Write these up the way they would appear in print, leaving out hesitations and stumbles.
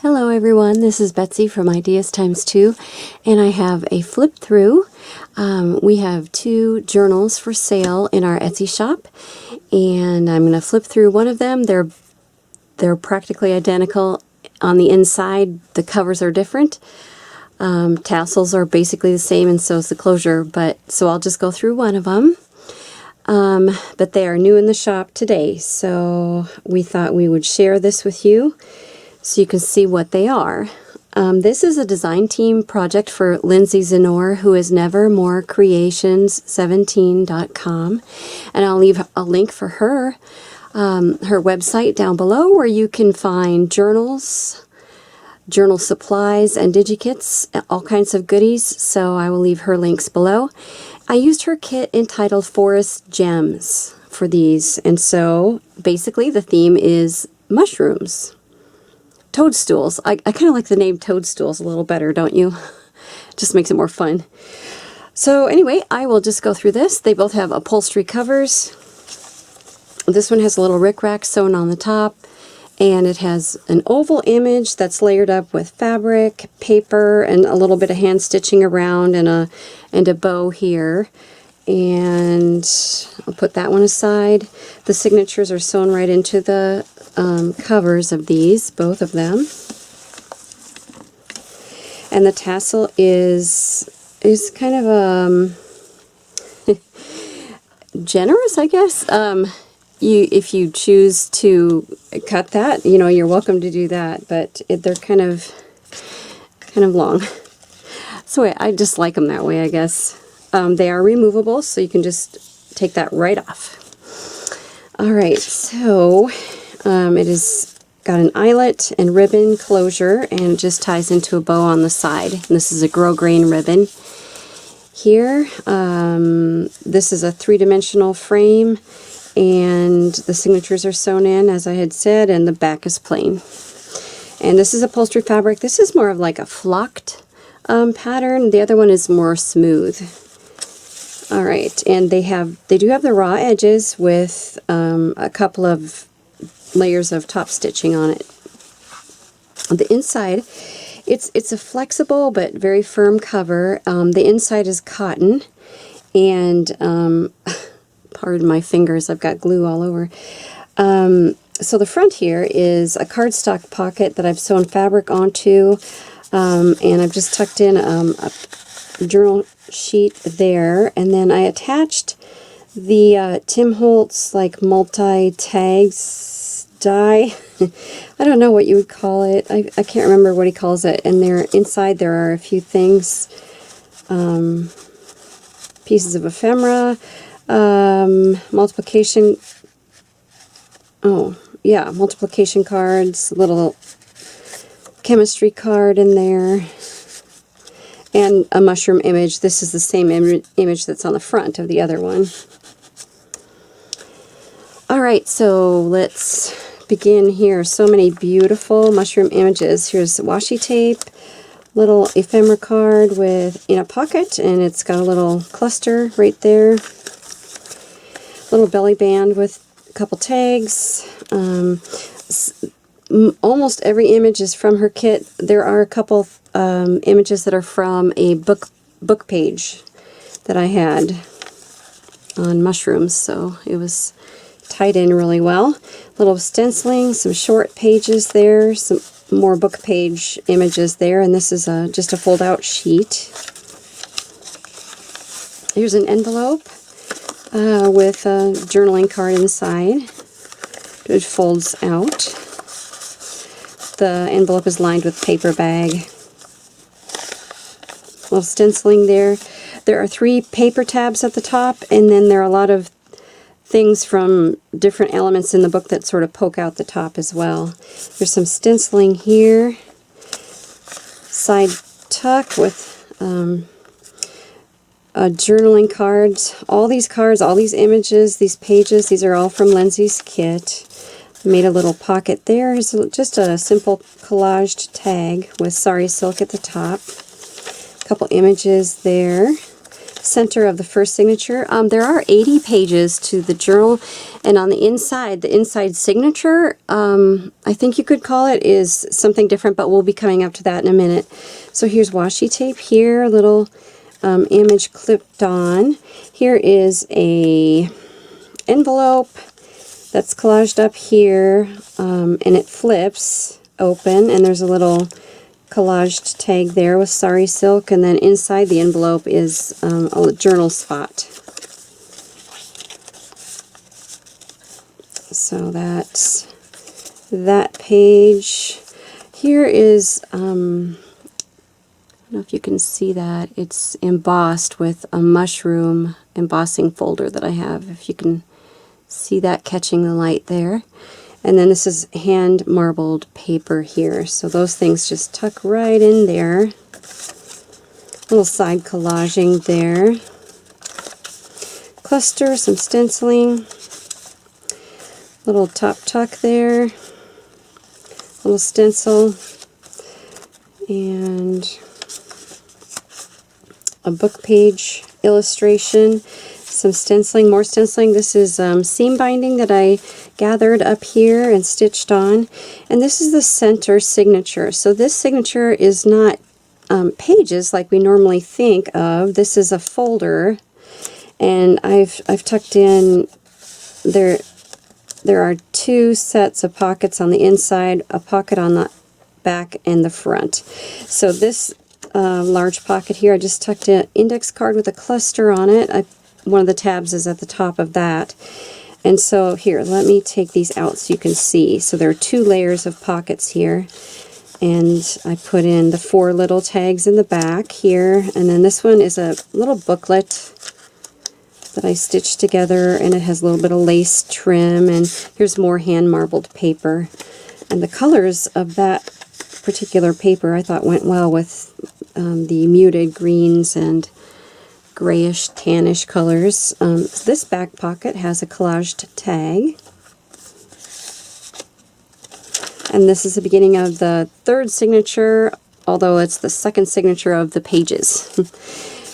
Hello everyone, this is Betsy from ideastimestwo, and I have a flip through. We have 2 journals for sale in our Etsy shop, and I'm going to flip through one of them. They're practically identical. On the inside, the covers are different. Tassels are basically the same, and so is the closure, so I'll just go through one of them. But they are new in the shop today, so we thought we would share this with you so you can see what they are. This is a design team project for Lindsay Zenor, who is nevermorecreations17.com, and I'll leave a link for her website down below where you can find journals, journal supplies, and digikits, all kinds of goodies, so I will leave her links below. I used her kit entitled Forest Gems for these, and so basically the theme is mushrooms. Toadstools. I kind of like the name Toadstools a little better, don't you? Just makes it more fun. So anyway, I will just go through this. They both have upholstery covers. This one has a little rickrack sewn on the top, and it has an oval image that's layered up with fabric, paper, and a little bit of hand stitching around, and a bow here. And I'll put that one aside. The signatures are sewn right into the covers of these, both of them. And the tassel is kind of generous, I guess. If you choose to cut that, you're welcome to do that, but they're kind of long. So I just like them that way, I guess. They are removable, so you can just take that right off. Alright, so it has got an eyelet and ribbon closure, and it just ties into a bow on the side. And this is a grosgrain ribbon. Here, this is a 3-dimensional frame, and the signatures are sewn in, as I had said, and the back is plain. And this is upholstery fabric. This is more of like a flocked pattern. The other one is more smooth. Alright, and they do have the raw edges with a couple of layers of top stitching on it. On the inside, it's a flexible but very firm cover. The inside is cotton, and pardon my fingers, I've got glue all over. So the front here is a cardstock pocket that I've sewn fabric onto, and I've just tucked in a journal sheet there, and then I attached the Tim Holtz like multi-tags die. I don't know what you would call it. I can't remember what he calls it. And inside there are a few things, pieces of ephemera, multiplication cards, little chemistry card in there, and a mushroom image. This is the same image that's on the front of the other one. Alright, so let's begin here. So many beautiful mushroom images. Here's washi tape, little ephemera card in a pocket, and it's got a little cluster right there. Little belly band with a couple tags. Almost every image is from her kit. There are a couple images that are from a book page that I had on mushrooms, so it was tied in really well. Little stenciling, some short pages there, some more book page images there, and this is just a fold-out sheet. Here's an envelope with a journaling card inside. It folds out. The envelope is lined with paper bag. A little stenciling there. There are 3 paper tabs at the top, and then there are a lot of things from different elements in the book that sort of poke out the top as well. There's some stenciling here. Side tuck with journaling cards. All these cards, all these images, these pages, these are all from Lindsay's kit. Made a little pocket there. Here's just a simple collaged tag with sari silk at the top. A couple images there. center of the first signature. There are 80 pages to the journal, and on the inside signature, I think you could call it, is something different, but we'll be coming up to that in a minute. So here's washi tape here, a little image clipped on. Here is a envelope that's collaged up here, and it flips open, and there's a little collaged tag there with sari silk, and then inside the envelope is a journal spot. So that's that page. Here is, I don't know if you can see that, it's embossed with a mushroom embossing folder that I have, if you can see that catching the light there. And then this is hand marbled paper here. So those things just tuck right in there. Little side collaging there. Cluster, some stenciling. Little top tuck there. Little stencil. And a book page illustration. Some stenciling, more stenciling. This is seam binding that I gathered up here and stitched on. And this is the center signature. So this signature is not pages like we normally think of. This is a folder, and I've tucked in there. There are two sets of pockets on the inside, a pocket on the back and the front. So this large pocket here, I just tucked an index card with a cluster on it. One of the tabs is at the top of that. And so here, let me take these out so you can see. So there are two layers of pockets here. And I put in the 4 little tags in the back here. And then this one is a little booklet that I stitched together, and it has a little bit of lace trim. And here's more hand marbled paper. And the colors of that particular paper I thought went well with the muted greens and grayish, tannish colors. This back pocket has a collaged tag. And this is the beginning of the third signature, although it's the second signature of the pages.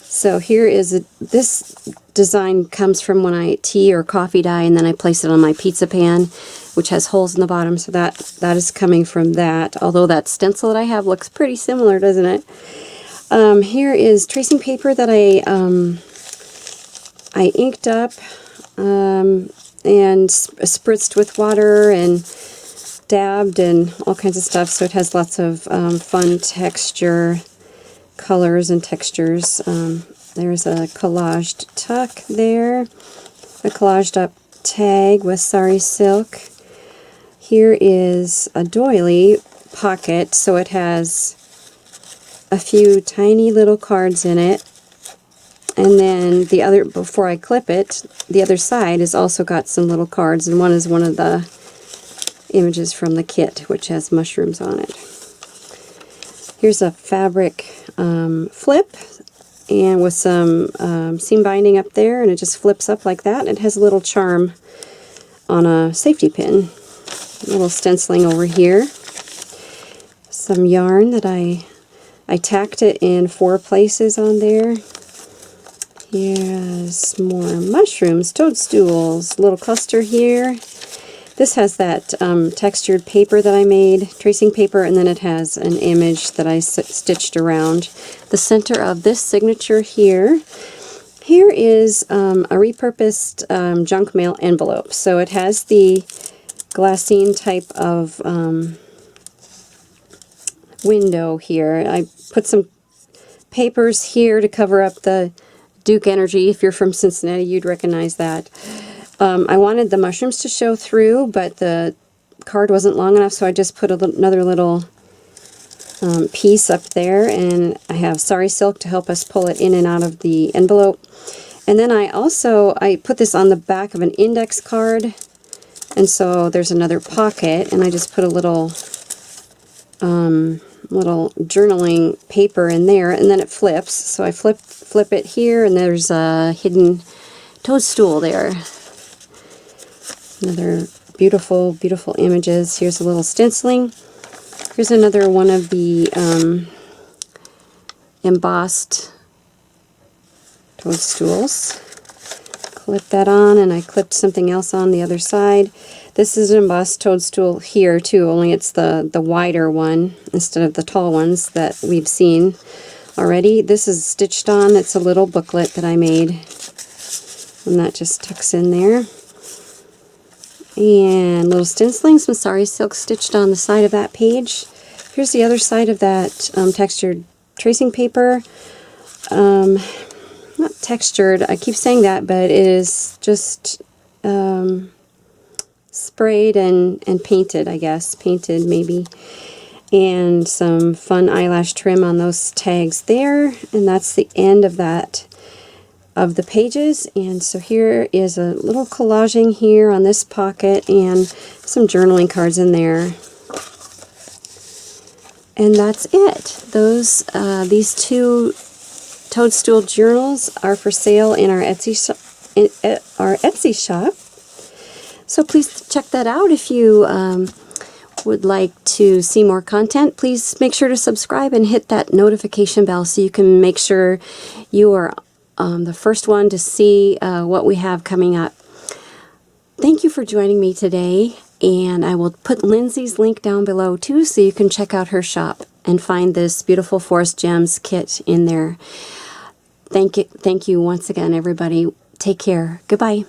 So here is this design comes from when I tea or coffee dye, and then I place it on my pizza pan, which has holes in the bottom. So that is coming from that. Although that stencil that I have looks pretty similar, doesn't it? Here is tracing paper that I inked up and spritzed with water and dabbed and all kinds of stuff. So it has lots of fun texture, colors and textures. There's a collaged tuck there, a collaged up tag with sari silk. Here is a doily pocket, so it has a few tiny little cards in it, and then the other, before I clip it, the other side has also got some little cards, and one is one of the images from the kit, which has mushrooms on it. Here's a fabric flip, and with some seam binding up there, and it just flips up like that. It has a little charm on a safety pin. A little stenciling over here. Some yarn that I tacked it in 4 places on there. Here's more mushrooms, toadstools, little cluster here. This has that textured paper that I made, tracing paper, and then it has an image that I stitched around the center of this signature here. Here is a repurposed junk mail envelope. So it has the glassine type of window here. I put some papers here to cover up the Duke Energy. If you're from Cincinnati, you'd recognize that. I wanted the mushrooms to show through, but the card wasn't long enough, so I just put another little piece up there, and I have sari silk to help us pull it in and out of the envelope. And then I put this on the back of an index card, and so there's another pocket, and I just put a little journaling paper in there, and then it flips. So I flip it here, and there's a hidden toadstool there. Another beautiful, beautiful images. Here's a little stenciling. Here's another one of the embossed toadstools. Clip that on, and I clipped something else on the other side. This is an embossed toadstool here too, only it's the wider one instead of the tall ones that we've seen already. This is stitched on. It's a little booklet that I made, and that just tucks in there. And little stenciling, some sari silk stitched on the side of that page. Here's the other side of that textured tracing paper. Not textured, I keep saying that, but it is just sprayed and painted, I guess. Painted, maybe. And some fun eyelash trim on those tags there. And that's the end of that, of the pages. And so here is a little collaging here on this pocket and some journaling cards in there. And that's it. These two Toadstool journals are for sale in our Etsy shop. So please check that out. If you would like to see more content, please make sure to subscribe and hit that notification bell so you can make sure you are the first one to see what we have coming up. Thank you for joining me today, and I will put Lindsay's link down below too so you can check out her shop and find this beautiful Forest Gems kit in there. Thank you once again, everybody. Take care. Goodbye.